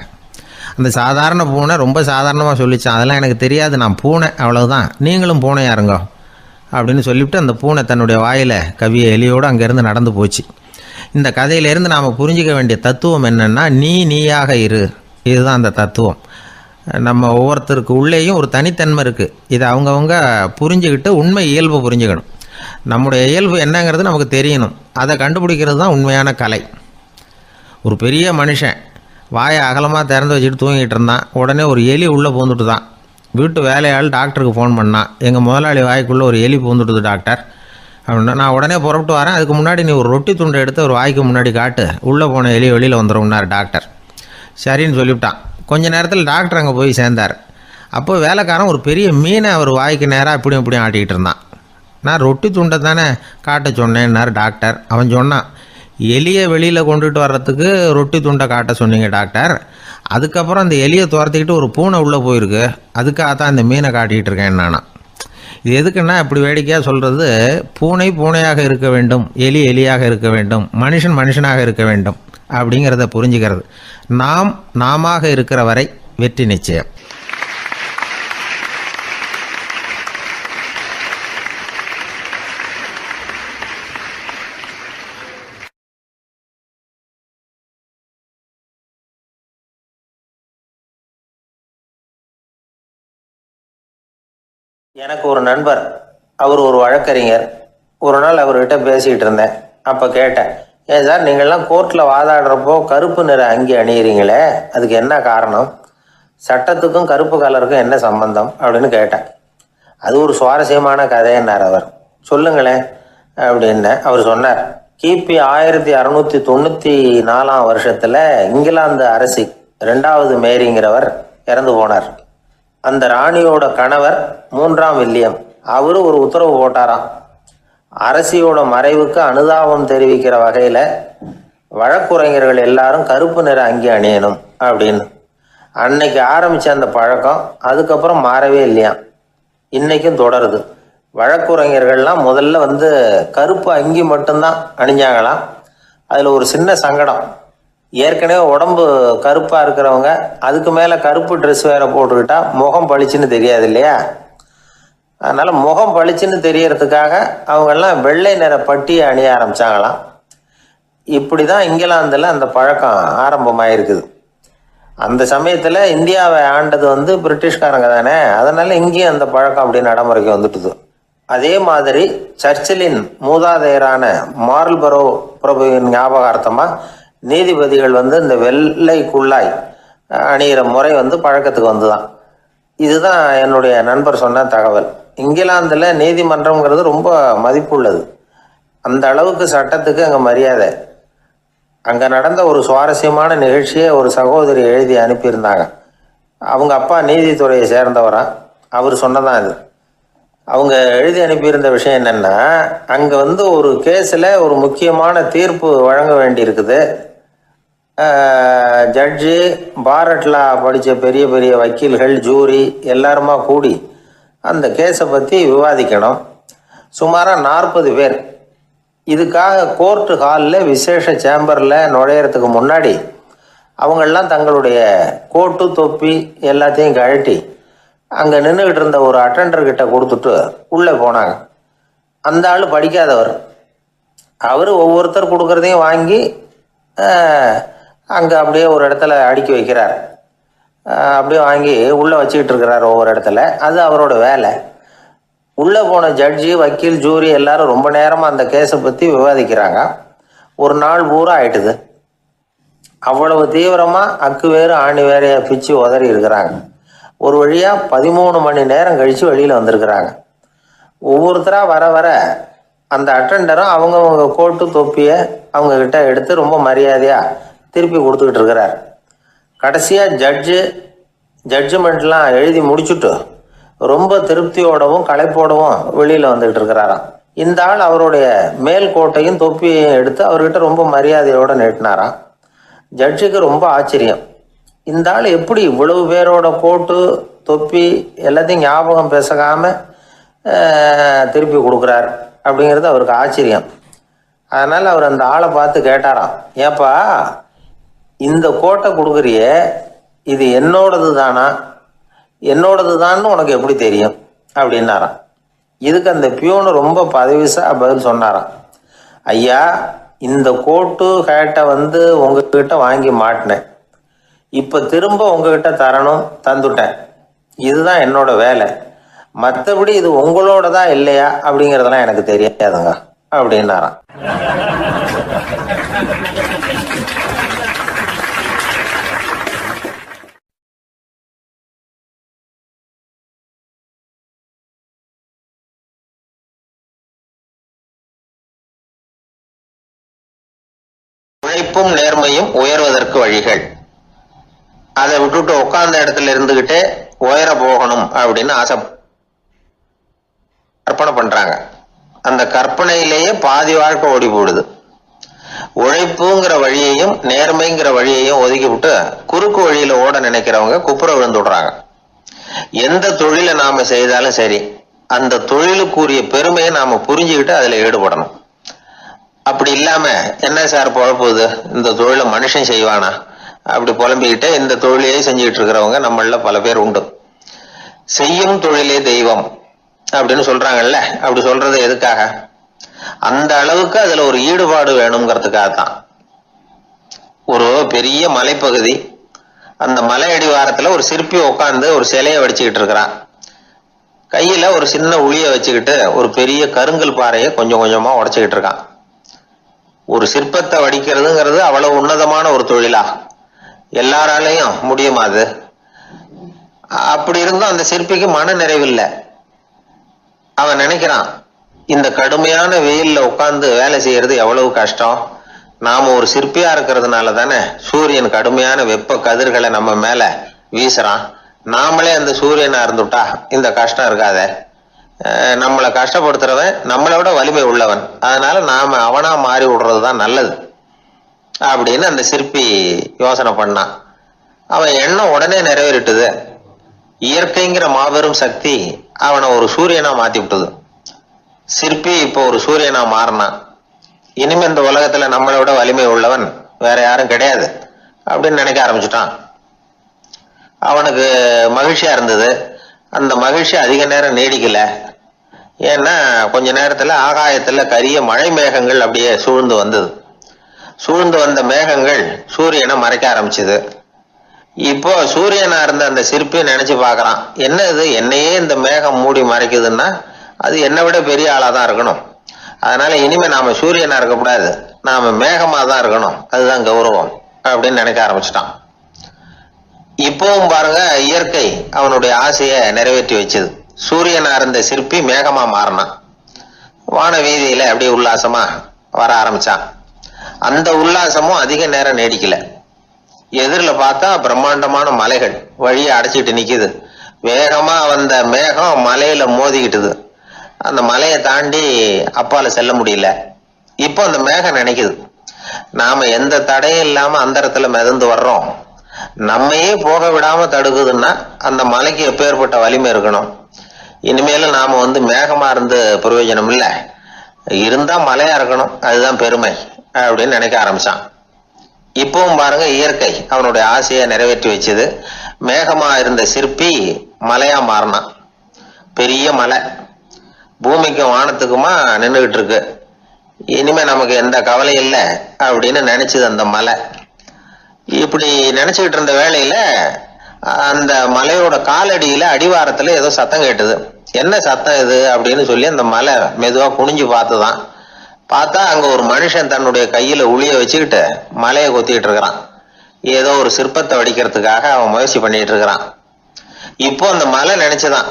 அந்த சாதாரண பூனை ரொம்ப சாதாரணமாக சொல்லிச்சான், அதெல்லாம் எனக்கு தெரியாது, நான் பூனை, அவ்வளவுதான், நீங்களும் பூனையா இருங்கோ அப்படின்னு சொல்லிவிட்டு அந்த பூனை தன்னுடைய வாயில் கவிய எலியோடு அங்கேருந்து நடந்து போச்சு. இந்த கதையிலேருந்து நாம் புரிஞ்சிக்க வேண்டிய தத்துவம் என்னென்னா, நீயாக இரு. இதுதான் அந்த தத்துவம். நம்ம ஒவ்வொருத்தருக்கு உள்ளேயும் ஒரு தனித்தன்மை இருக்குது. இதை அவங்கவுங்க புரிஞ்சுக்கிட்டு உண்மை இயல்பு புரிஞ்சுக்கணும். நம்முடைய இயல்பு என்னங்கிறது நமக்கு தெரியணும். அதை கண்டுபிடிக்கிறது தான் உண்மையான கலை. ஒரு பெரிய மனுஷன் வாயை அகலமாக திறந்து வச்சுட்டு தூங்கிட்டு இருந்தான். உடனே ஒரு எலி உள்ளே பூந்துட்டு தான். வீட்டு வேலையாள் டாக்டருக்கு ஃபோன் பண்ணான், எங்கள் முதலாளி வாய்க்குள்ளே ஒரு எலி பூந்துட்டுது டாக்டர் அப்படின்னா. நான் உடனே புறப்பட்டு வரேன், அதுக்கு முன்னாடி நீ ஒரு ரொட்டி துண்டை எடுத்து ஒரு வாய்க்கு முன்னாடி காட்டு, உள்ளே போன எலி வெளியில் வந்துடும்னார் டாக்டர். சரின்னு சொல்லிவிட்டான். கொஞ்ச நேரத்தில் டாக்டர் அங்கே போய் சேர்ந்தார். அப்போ வேலைக்காரன் ஒரு பெரிய மீனை அவர் வாய்க்கு நேராக இப்படியும் ஆட்டிக்கிட்டு இருந்தான். நான் ரொட்டி துண்டை தானே காட்ட சொன்னேன்னார் டாக்டர். அவன் சொன்னான், எலியை வெளியில் கொண்டுட்டு வர்றதுக்கு ரொட்டி துண்டை காட்ட சொன்னீங்க டாக்டர், அதுக்கப்புறம் அந்த எலியை துரத்திக்கிட்டு ஒரு பூனை உள்ளே போயிருக்கு, அதுக்காக தான் இந்த மீனை காட்டிகிட்டு இருக்கேன் நானா. இது எதுக்குன்னா, இப்படி வேடிக்கையாக சொல்கிறது, பூனை பூனையாக இருக்க வேண்டும், எலி எலியாக இருக்க வேண்டும், மனுஷன் மனுஷனாக இருக்க வேண்டும் அப்படிங்கிறத புரிஞ்சுக்கிறது. நாம் நாமாக இருக்கிற வரை வெற்றி நிச்சயம். எனக்கு ஒரு நண்பர், அவர் ஒரு வழக்கறிஞர். ஒரு நாள் அவர்கிட்ட பேசிக்கிட்டு இருந்தேன். அப்போ கேட்டேன், ஏன் சார் நீங்கள்லாம் கோர்ட்டில் வாதாடுறப்போ கருப்பு நிற அங்கி அணியிறீங்களே, அதுக்கு என்ன காரணம்? சட்டத்துக்கும் கருப்பு கலருக்கும் என்ன சம்பந்தம் அப்படின்னு கேட்டேன். அது ஒரு சுவாரஸ்யமான கதைன்னார் அவர். சொல்லுங்களேன் அப்படின்னு அவர் சொன்னார். கிபி 1694 வருஷத்தில் இங்கிலாந்து அரசி 2வது மேரிங்கிறவர் இறந்து போனார். அந்த ராணியோட கணவர் 3ஆம் வில்லியம், அவரு ஒரு உத்தரவு போட்டாராம், அரசியோட மறைவுக்கு அனுதாபம் தெரிவிக்கிற வகையில் வழக்குரைஞர்கள் எல்லாரும் கருப்பு நிற அங்கி அணியணும் அப்படின்னு. அன்னைக்கு ஆரம்பித்த அந்த பழக்கம் அதுக்கப்புறம் மாறவே இல்லையாம், இன்னைக்கும் தொடருது. வழக்குரைஞர்கள்லாம் முதல்ல கருப்பு அங்கி மட்டும்தான் அணிஞ்சாங்களாம். அதில் ஒரு சின்ன சங்கடம், ஏற்கனவே உடம்பு கருப்பாக இருக்கிறவங்க அதுக்கு மேலே கருப்பு ட்ரெஸ் வேறு போட்டுக்கிட்டா முகம் பளிச்சுன்னு தெரியாது இல்லையா? அதனால் முகம் பளிச்சுன்னு தெரியறதுக்காக அவங்கெல்லாம் வெள்ளை நிற பட்டியை அணிய ஆரம்பித்தாங்களாம். இப்படி தான் இங்கிலாந்தில் அந்த பழக்கம் ஆரம்பமாயிருக்குது. அந்த சமயத்தில் இந்தியாவை ஆண்டது பிரிட்டிஷ்காரங்க தானே, அதனால் இங்கேயும் அந்த பழக்கம் அப்படி நடைமுறைக்கு வந்துட்டுது. அதே மாதிரி சர்ச்சிலின் மூதாதையரான மார்ல்பரோ பிரபுவின் ஞாபகார்த்தமாக நீதிபதிகள் இந்த வெள்ளை குள்ளாய் அணிகிற முறை பழக்கத்துக்கு வந்துதான். இதுதான் என்னுடைய நண்பர் சொன்ன தகவல். இங்கிலாந்தில் நீதிமன்றம்ங்கிறது ரொம்ப மதிப்புள்ளது. அந்த அளவுக்கு சட்டத்துக்கு அங்கே மரியாதை. அங்கே நடந்த ஒரு சுவாரஸ்யமான நிகழ்ச்சியை ஒரு சகோதரி எழுதி அனுப்பியிருந்தாங்க. அவங்க அப்பா நீதித்துறையை சேர்ந்தவரா, அவர் சொன்னதான் இது. அவங்க எழுதி அனுப்பியிருந்த விஷயம் என்னென்னா, அங்கே ஒரு கேஸில் ஒரு முக்கியமான தீர்ப்பு வழங்க வேண்டியிருக்குது. ஜட்ஜு, பாரட்லா படித்த பெரிய பெரிய வக்கீல்கள், ஜூரி எல்லாருமா கூடி அந்த கேஸை பற்றி விவாதிக்கணும். சுமாராக 40 பேர். இதுக்காக கோர்ட்டு ஹாலில் விசேஷ சேம்பரில் நுழையிறதுக்கு முன்னாடி அவங்கெல்லாம் தங்களுடைய கோட்டு தொப்பி எல்லாத்தையும் கழட்டி அங்கே நின்றுக்கிட்டு இருந்த ஒரு அட்டெண்டர்கிட்ட கொடுத்துட்டு உள்ளே போனாங்க. அந்த ஆள் படிக்காதவர். அவர் ஒவ்வொருத்தர் கொடுக்குறதையும் வாங்கி அங்கே அப்படியே ஒரு இடத்துல அடுக்கி வைக்கிறார். அப்படியே வாங்கி உள்ளே வச்சுக்கிட்டு இருக்கிறார் ஒவ்வொரு இடத்துல. அது அவரோட வேலை. உள்ளே போன ஜட்ஜி, வக்கீல், ஜூரி எல்லாரும் ரொம்ப நேரமாக அந்த கேஸை பற்றி விவாதிக்கிறாங்க. ஒரு நாள் பூரா ஆயிட்டுது. அவ்வளவு தீவிரமாக அக்கு வேறு ஆணி வேறையை பிச்சு உதறி இருக்கிறாங்க. ஒரு வழியாக 13 மணி நேரம் கழித்து வெளியில் வந்திருக்கிறாங்க. ஒவ்வொருத்தராக வர வர அந்த அட்டெண்டரும் அவங்கவுங்க கோட்டு தொப்பியை அவங்கக்கிட்ட எடுத்து ரொம்ப மரியாதையாக திருப்பி கொடுத்துக்கிட்டு இருக்கிறார். கடைசியாக ஜட்ஜ்மெண்ட்லாம் எழுதி முடிச்சுட்டு ரொம்ப திருப்தியோடவும் களைப்போடவும் வெளியில் வந்துக்கிட்டு இருக்கிறாராம். இந்த ஆள் அவருடைய மேல் கோட்டையும் தொப்பியையும் எடுத்து அவர்கிட்ட ரொம்ப மரியாதையோடு நீட்டினாராம். ஜட்ஜுக்கு ரொம்ப ஆச்சரியம். இந்த ஆள் எப்படி இவ்வளவு பேரோட கோட்டு தொப்பி எல்லாத்தையும் ஞாபகம் பேசகாமல் திருப்பி கொடுக்குறார் அப்படிங்கிறது அவருக்கு ஆச்சரியம். அதனால் அவர் அந்த ஆளை பார்த்து கேட்டாராம், ஏப்பா இந்த கோட்டை கொடுக்குறியே, இது என்னோடது தானா, என்னோடது தான்னு உனக்கு எப்படி தெரியும் அப்படின்னாராம். இதுக்கு அந்த பியூனு ரொம்ப பதவிசா பதில் சொன்னாராம், ஐயா இந்த கோட்டு ஹேட்டை உங்ககிட்ட வாங்கி மாட்டினேன், இப்போ திரும்ப உங்ககிட்ட தரணும், தந்துட்டேன், இதுதான் என்னோட வேலை. மற்றபடி இது உங்களோடதா இல்லையா அப்படிங்கிறதெல்லாம் எனக்கு தெரியாதுங்க அப்படின்னாராம். உழைப்பும் நேர்மையும் உயர்வதற்கு வழிகள். அதை விட்டுட்டு உட்கார்ந்த இடத்துல இருந்துகிட்டே உயர போகணும் அப்படின்னு ஆசை கற்பனை பண்றாங்க. அந்த கற்பனையிலேயே பாதி வாழ்க்கை ஓடி போடுது. உழைப்புங்கிற வழியையும் நேர்மைங்கிற வழியையும் ஒதுக்கி விட்டு குறுக்கு வழியில ஓட நினைக்கிறவங்க குப்புற விழுந்துடுறாங்க. எந்த தொழிலை நாம செய்தாலும் சரி, அந்த தொழிலுக்குரிய பெருமையை நாம புரிஞ்சுக்கிட்டு அதுல ஈடுபடணும். அப்படி இல்லாம என்ன சார் பொழப்புது, இந்த தொழிலை மனுஷன் செய்வானா அப்படி புலம்பிக்கிட்டே இந்த தொழிலையே செஞ்சுக்கிட்டு இருக்கிறவங்க நம்மள பல பேர் உண்டு. செய்யும் தொழிலே தெய்வம் அப்படின்னு சொல்றாங்கல்ல, அப்படி சொல்றது எதுக்காக? அந்த அளவுக்கு அதுல ஒரு ஈடுபாடு வேணுங்கிறதுக்காகத்தான். ஒரு பெரிய மலைப்பகுதி, அந்த மலை அடிவாரத்துல ஒரு சிற்பி உட்காந்து ஒரு சிலையை வடிச்சுக்கிட்டு இருக்கிறான். கையில ஒரு சின்ன உளிய வச்சுக்கிட்டு ஒரு பெரிய கருங்கல் பாறையை கொஞ்சம் கொஞ்சமா உடைச்சுக்கிட்டு இருக்கான். ஒரு சிற்பத்தை வடிக்கிறதுங்கிறது அவ்வளவு உன்னதமான ஒரு தொழிலா? எல்லாராலையும் முடியுமா அது? அப்படி இருந்தும் அந்த சிற்பிக்கு மன நிறைவில்லை. அவன் நினைக்கிறான், இந்த கடுமையான வெயில்ல உட்கார்ந்து வேலை செய்யறது எவ்வளவு கஷ்டம். நாம ஒரு சிற்பியா இருக்கிறதுனால தானே சூரியன் கடுமையான வெப்ப கதிர்களை நம்ம மேல வீசுறான். நாமளே அந்த சூரியனா இருந்துட்டா இந்த கஷ்டம் இருக்காதே. நம்மளை கஷ்டப்படுத்துறவன் நம்மளை விட வலிமை உள்ளவன், அதனால நாம அவனா மாறி விடுறதுதான் நல்லது அப்படின்னு அந்த சிற்பி யோசனை பண்ணான். அவன் எண்ணம் உடனே நிறைவேறிட்டுது. இயற்கைங்கிற மாபெரும் சக்தி அவனை ஒரு சூரியனா மாத்தி விட்டது. சிற்பி இப்போ ஒரு சூரியனா மாறினான். இனிமே இந்த உலகத்துல நம்மளை விட வலிமை உள்ளவன் வேற யாரும் கிடையாது அப்படின்னு நினைக்க ஆரம்பிச்சுட்டான். அவனுக்கு மகிழ்ச்சியா இருந்தது. அந்த மகிழ்ச்சி அதிக நேரம் நீடிக்கல. ஏன்னா கொஞ்ச நேரத்துல ஆகாயத்துல கரிய மழை மேகங்கள் அப்படியே சூழ்ந்து வந்தது. சூழ்ந்து வந்த மேகங்கள் சூரியனை மறைக்க ஆரம்பிச்சது. இப்போ சூரியனா இருந்த அந்த சிற்பி நினைச்சு பாக்குறான், என்ன இது என்னையே இந்த மேகம் மூடி மறைக்குதுன்னா அது என்னை விட பெரிய ஆளாதான் இருக்கணும். அதனால இனிமே நாம சூரியனா இருக்கக்கூடாது, நாம மேகமா தான் இருக்கணும், அதுதான் கௌரவம் அப்படின்னு நினைக்க ஆரம்பிச்சிட்டான். இப்பவும் பாருங்க, இயற்கை அவனுடைய ஆசையை நிறைவேற்றி வச்சது. சூரியனா இருந்த சிற்பி மேகமா மாறினான். வான வீதியில அப்படியே உல்லாசமா வர ஆரம்பிச்சான். அந்த உல்லாசமும் அதிக நேரம் நீடிக்கல. எதிரில் பார்த்தா பிரம்மாண்டமான மலைகள் வழியை அடைச்சிட்டு நிக்குது. வேகமா வந்த மேகம் மலையில மோதிக்கிட்டுது. அந்த மலையை தாண்டி அப்பால செல்ல முடியல. இப்போ அந்த மேகம் நினைக்குது, நாம எந்த தடையும் இல்லாம அந்த இடத்துல மிதந்து வர்றோம், நம்மையே போக விடாம தடுக்குதுன்னா அந்த மலைக்கு எப்பேற்பட்ட வலிமை இருக்கணும். இனிமேலும் நாம மேகமா இருந்து பிரயோஜனம் இல்லை, இருந்தா மலையா இருக்கணும், அதுதான் பெருமை அப்படின்னு நினைக்க ஆரம்பிச்சான். இப்பவும் பாருங்க, இயற்கை அவனுடைய ஆசையை நிறைவேற்றி வச்சது. மேகமா இருந்த சிற்பி மலையா மாறினான். பெரிய மலை பூமிக்கும் வானத்துக்குமா நின்றுகிட்டு இருக்கு. இனிமே நமக்கு எந்த கவலை இல்லை அப்படின்னு நினைச்சது அந்த மலை. இப்படி நினைச்சுக்கிட்டு இருந்த வேளையில அந்த மலையோட காலடியில அடிவாரத்துல ஏதோ சத்தம் கேட்டுது. என்ன சத்தம் இது அப்படின்னு சொல்லி அந்த மலை மெதுவா குனிஞ்சு பார்த்துதான். பார்த்தா அங்க ஒரு மனுஷன் தன்னுடைய கையில உளிய வச்சுக்கிட்டு மலையை கொத்திக்கிட்டு இருக்கிறான். ஏதோ ஒரு சிற்பத்தை வடிக்கிறதுக்காக அவன் முயற்சி பண்ணிட்டு இருக்கிறான். இப்போ அந்த மலை நினைச்சுதான்,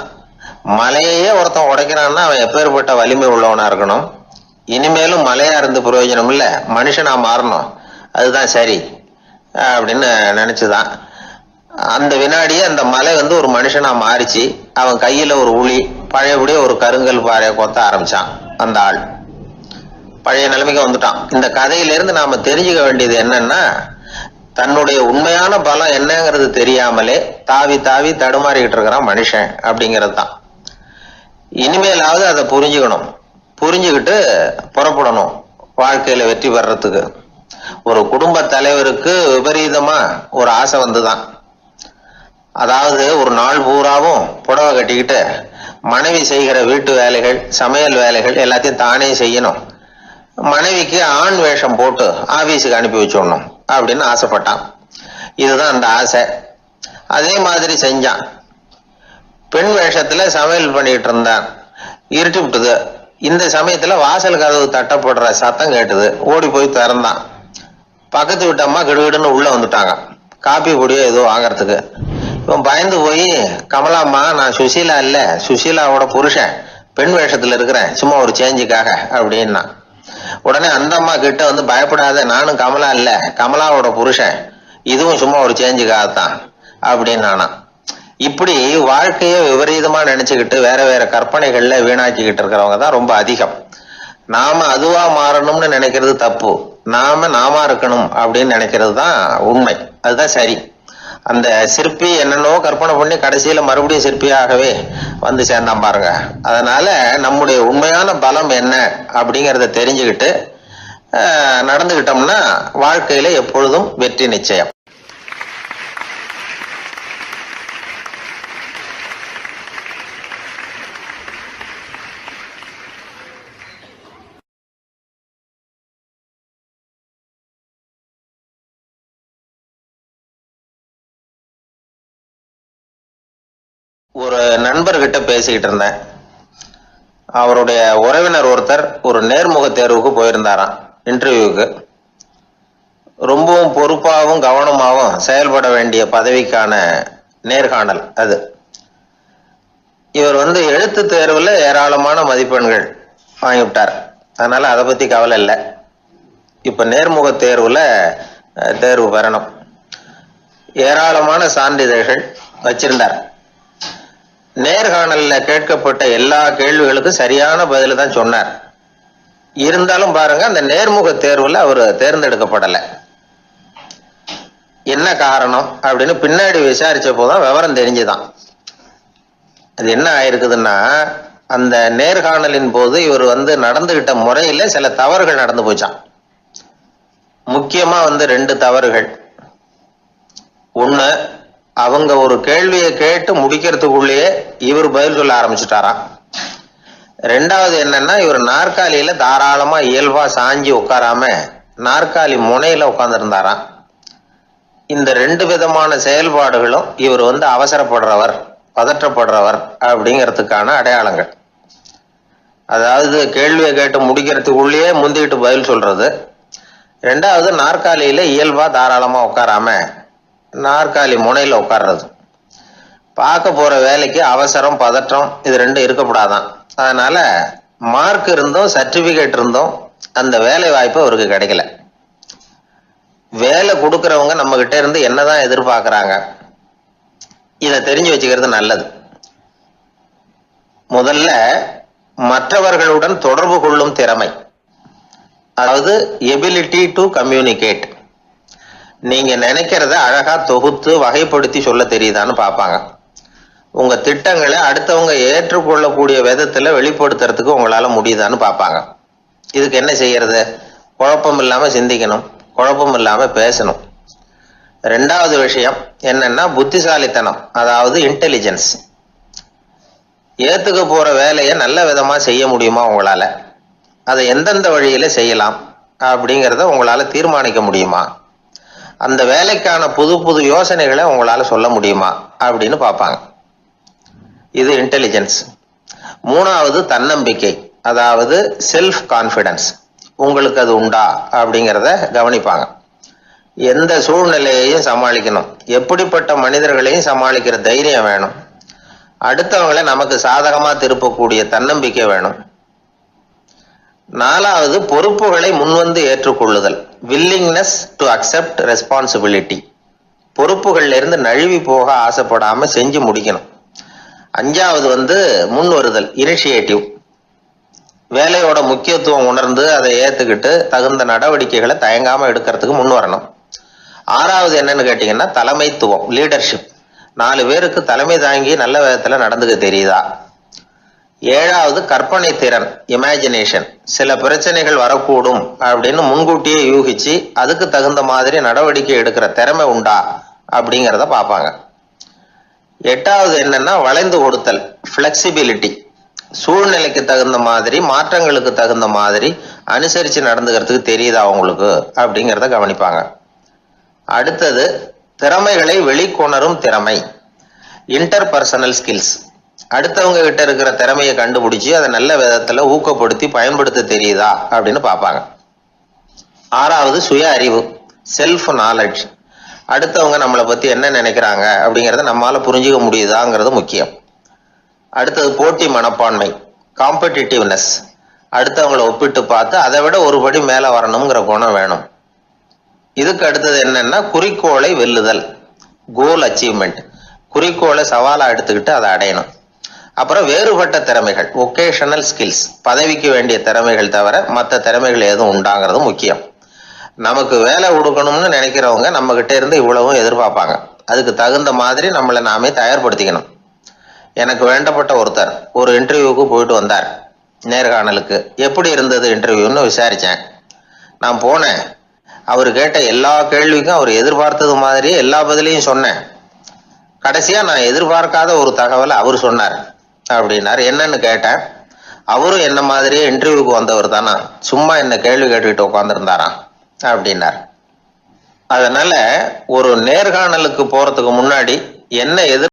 மலையே ஒருத்தன் உடைக்கிறான்னா அவன் எப்பேற்பட்ட வலிமை உள்ளவனா இருக்கணும். இனிமேலும் மலையா இருந்து பிரயோஜனம் இல்ல, மனுஷனா மாறணும், அதுதான் சரி அப்படின்னு நினைச்சுதான். அந்த வினாடியே அந்த மலை ஒரு மனுஷனா மாறிச்சு. அவன் கையில ஒரு உளி, பழையபடியே ஒரு கருங்கல் பாறையை கொத்த ஆரம்பிச்சான். அந்த ஆள் பழைய நிலைமைக்கு வந்துட்டான். இந்த கதையிலிருந்து நாம தெரிஞ்சுக்க வேண்டியது என்னன்னா, தன்னுடைய உண்மையான பலம் என்னங்கிறது தெரியாமலே தாவி தாவி தடுமாறிக்கிட்டு இருக்கிறான் மனுஷன் அப்படிங்கிறது தான். இனிமேலாவது அதை புரிஞ்சுக்கணும், புரிஞ்சுக்கிட்டு புறப்படணும் வாழ்க்கையில வெற்றி பெறறதுக்கு. ஒரு குடும்ப தலைவருக்கு விபரீதமா ஒரு ஆசை வந்துதான். அதாவது ஒரு நாள் பூராவும் புடவை கட்டிக்கிட்டு மனைவி செய்கிற வீட்டு வேலைகள், சமையல் வேலைகள் எல்லாத்தையும் தானே செய்யணும், மனைவிக்கு ஆண் வேஷம் போட்டு ஆபீஸுக்கு அனுப்பி வச்சுடணும் அப்படின்னு ஆசைப்பட்டான். இதுதான் அந்த ஆசை. அதே மாதிரி செஞ்சான். பெண் வேஷத்துல சமையல் பண்ணிட்டு இருந்தான். இருட்டி விட்டுது. இந்த சமயத்துல வாசல் கதவு தட்டப்படுற சத்தம் கேட்டுது. ஓடி போய் திறந்தான். பக்கத்து வீட்டம்மா கிடுகிடுன்னு உள்ள வந்துட்டாங்க, காப்பி பொடியோ ஏதோ வாங்கறதுக்கு. இவன் பயந்து போய், கமலாம்மா, நான் சுசீலா இல்ல, சுசீலாவோட புருஷன், பெண் வேஷத்துல இருக்கிறேன், சும்மா ஒரு சேஞ்சுக்காக அப்படின்னா. உடனே அந்த அம்மா கிட்ட பயப்படாத, நானும் கமலா இல்ல, கமலாவோட புருஷன், இதுவும் சும்மா ஒரு சேஞ்சுக்காகத்தான் அப்படின்னு நானா. இப்படி வாழ்க்கைய விபரீதமா நினைச்சுக்கிட்டு வேற வேற கற்பனைகள்ல வீணாக்கிக்கிட்டு இருக்கிறவங்க தான் ரொம்ப அதிகம். நாம அதுவா மாறணும்னு நினைக்கிறது தப்பு, நாம இருக்கணும் அப்படின்னு நினைக்கிறது தான் உண்மை, அதுதான் சரி. அந்த சிற்பி என்னென்னோ கற்பனை பண்ணி கடைசியில மறுபடியும் சிற்பியாகவே சேர்ந்தான் பாருங்க. அதனால நம்முடைய உண்மையான பலம் என்ன அப்படிங்கறத தெரிஞ்சுக்கிட்டு நடந்துகிட்டோம்னா வாழ்க்கையில எப்பொழுதும் வெற்றி நிச்சயம். ஒரு நண்பர்கிட்ட பேசிக்கிட்டு இருந்தேன். அவருடைய உறவினர் ஒருத்தர் ஒரு நேர்முக தேர்வுக்கு போயிருந்தாராம், இன்டர்வியூக்கு. ரொம்பவும் பொறுப்பாகவும் கவனமாகவும் செயல்பட வேண்டிய பதவிக்கான நேர்காணல் அது. இவர் எழுத்து தேர்வுல ஏராளமான மதிப்பெண்கள் வாங்கிவிட்டார். அதனால அதை பத்தி கவலை இல்லை. இப்ப நேர்முக தேர்வுல தேர்வு பெறணும். ஏராளமான சான்றிதழ்கள் வச்சிருந்தார். நேர்காணல்ல கேட்கப்பட்ட எல்லா கேள்விகளுக்கும் சரியான பதில தான் சொன்னார். இருந்தாலும் பாருங்க, அந்த நேர்முக தேர்வுல அவர் தேர்ந்தெடுக்கப்படலை. என்ன காரணம் அப்படின்னு பின்னாடி விசாரிச்ச போதான் விவரம் தெரிஞ்சுதான். அது என்ன ஆயிருக்குதுன்னா, அந்த நேர்காணலின் போது இவர் நடந்துகிட்ட முறையில சில தவறுகள் நடந்து போச்சான். முக்கியமா 2 தவறுகள். ஒண்ணு, அவங்க ஒரு கேள்வியை கேட்டு முடிக்கிறதுக்குள்ளேயே இவர் பதில் சொல்ல ஆரம்பிச்சுட்டாராம். 2வது என்னன்னா, இவர் நாற்காலியில தாராளமா இயல்பா சாஞ்சி உட்காராம நாற்காலி முனையில உட்கார்ந்துருந்தாராம். இந்த 2 விதமான செயல்பாடுகளும் இவர் அவசரப்படுறவர், பதற்றப்படுறவர் அப்படிங்கிறதுக்கான அடையாளங்கள். அதாவது கேள்வியை கேட்டு முடிக்கிறதுக்குள்ளேயே முந்திக்கிட்டு பதில் சொல்றது. 2வது, நாற்காலியில இயல்பா தாராளமா உட்காராம நாற்காலி முனையில உட்கார்றது. பார்க்க போற வேலைக்கு அவசரம், பதற்றம் இது 2 இருக்கப்படாதான். அதனால மார்க் இருந்தும் சர்டிபிகேட் இருந்தும் அந்த வேலை வாய்ப்பு அவருக்கு கிடைக்கல. வேலை கொடுக்கறவங்க நம்ம கிட்ட இருந்து என்னதான் எதிர்பார்க்கறாங்க, இதை தெரிஞ்சு வச்சுக்கிறது நல்லது. முதல்ல மற்றவர்களுடன் தொடர்பு கொள்ளும் திறமை, அதாவது எபிலிட்டி டு கம்யூனிகேட். நீங்க நினைக்கிறத அழகா தொகுத்து வகைப்படுத்தி சொல்ல தெரியுதான்னு பார்ப்பாங்க. உங்க திட்டங்களை அடுத்தவங்க ஏற்றுக்கொள்ளக்கூடிய விதத்துல வெளிப்படுத்துறதுக்கு உங்களால முடியுதான்னு பார்ப்பாங்க. இதுக்கு என்ன செய்யறது? குழப்பம் இல்லாம சிந்திக்கணும், குழப்பம் இல்லாம பேசணும். ரெண்டாவது விஷயம் என்னன்னா புத்திசாலித்தனம், அதாவது இன்டெலிஜென்ஸ். ஏத்துக்க போற வேலையை நல்ல விதமா செய்ய முடியுமா உங்களால, அதை எந்தெந்த வழியில செய்யலாம் அப்படிங்கிறத உங்களால தீர்மானிக்க முடியுமா, அந்த வேலைக்கான புது புது யோசனைகளை உங்களால சொல்ல முடியுமா அப்படின்னு பார்ப்பாங்க. இது இன்டெலிஜென்ஸ். மூணாவது தன்னம்பிக்கை, அதாவது செல்ஃப் கான்ஃபிடன்ஸ். உங்களுக்கு அது உண்டா அப்படிங்கிறத கவனிப்பாங்க. எந்த சூழ்நிலையையும் சமாளிக்கணும், எப்படிப்பட்ட மனிதர்களையும் சமாளிக்கிற தைரியம் வேணும், அடுத்தவங்களை நமக்கு சாதகமா திருப்பக்கூடிய தன்னம்பிக்கை வேணும். நாலாவது பொறுப்புகளை முன்வந்து ஏற்றுக்கொள்ளுதல், வில்லிங்னஸ் டு அக்செப்ட் ரெஸ்பான்சிபிலிட்டி. பொறுப்புகள்ல இருந்து நழுவி போக ஆசைப்படாம செஞ்சு முடிக்கணும். அஞ்சாவது முன் வருதல், இனிஷியேட்டிவ். வேலையோட முக்கியத்துவம் உணர்ந்து அதை ஏத்துக்கிட்டு தகுந்த நடவடிக்கைகளை தயங்காம எடுக்கிறதுக்கு முன் வரணும். ஆறாவது என்னன்னு கேட்டீங்கன்னா தலைமைத்துவம், லீடர்ஷிப். 4 பேருக்கு தலைமை தாங்கி நல்ல விதத்துல நடந்துக்க தெரியுதா. ஏழாவது கற்பனை திறன், இமேஜினேஷன். சில பிரச்சனைகள் வரக்கூடும் அப்படின்னு முன்கூட்டியே யூகிச்சு அதுக்கு தகுந்த மாதிரி நடவடிக்கை எடுக்கிற திறமை உண்டா அப்படிங்கிறத பார்ப்பாங்க. எட்டாவது என்னன்னா வளைந்து கொடுத்தல், பிளெக்சிபிலிட்டி. சூழ்நிலைக்கு தகுந்த மாதிரி, மாற்றங்களுக்கு தகுந்த மாதிரி அனுசரிச்சு நடந்துக்கிறதுக்கு தெரியுதா உங்களுக்கு அப்படிங்கிறத கவனிப்பாங்க. அடுத்தது திறமைகளை வெளிக்கொணரும் திறமை, இன்டர்பர்சனல் ஸ்கில்ஸ். அடுத்தவங்க கிட்ட இருக்கிற திறமையை கண்டுபிடிச்சு அதை நல்ல விதத்துல ஊக்கப்படுத்தி பயன்படுத்த தெரியுதா அப்படின்னு பார்ப்பாங்க. ஆறாவது சுய அறிவு, செல்ஃப் நாலேஜ். அடுத்தவங்க நம்மளை பத்தி என்ன நினைக்கிறாங்க அப்படிங்கறத நம்மால புரிஞ்சுக்க முடியுதாங்கிறது முக்கியம். அடுத்தது போட்டி மனப்பான்மை, காம்படிட்டிவ்னஸ். அடுத்தவங்களை ஒப்பிட்டு பார்த்து அதை விட ஒரு படி மேல வரணுங்கிற குணம் வேணும். இதுக்கு அடுத்தது என்னன்னா குறிக்கோளை வெல்லுதல், கோல் அச்சீவ்மெண்ட். குறிக்கோளை சவாலா எடுத்துக்கிட்டு அதை அடையணும். அப்புறம் வேறுபட்ட திறமைகள், ஒகேஷனல் ஸ்கில்ஸ். பதவிக்கு வேண்டிய திறமைகள் தவிர மற்ற திறமைகள் எதுவும் உண்டாங்கிறது முக்கியம். நமக்கு வேலை கொடுக்கணும்னு நினைக்கிறவங்க நம்ம கிட்ட இருந்து இவ்வளவும் எதிர்பார்ப்பாங்க. அதுக்கு தகுந்த மாதிரி நம்மளை நாமே தயார்படுத்திக்கணும். எனக்கு வேண்டப்பட்ட ஒருத்தர் ஒரு இன்டர்வியூக்கு போயிட்டு வந்தார், நேர்காணலுக்கு. எப்படி இருந்தது இன்டர்வியூன்னு விசாரிச்சேன். நான் போனேன், அவர் கேட்ட எல்லா கேள்விக்கும் அவர் எதிர்பார்த்தது மாதிரியே எல்லா பதிலையும் சொன்னேன். கடைசியா நான் எதிர்பார்க்காத ஒரு தகவலை அவர் சொன்னார் அப்படின்னாரு. என்னன்னு கேட்டேன். அவரும் என்ன மாதிரியே இன்டர்வியூக்கு வந்தவர் தானா, சும்மா என்ன கேள்வி கேட்டுக்கிட்டு உட்காந்துருந்தாராம் அப்படின்னார். அதனால ஒரு நேர்காணலுக்கு போறதுக்கு முன்னாடி என்ன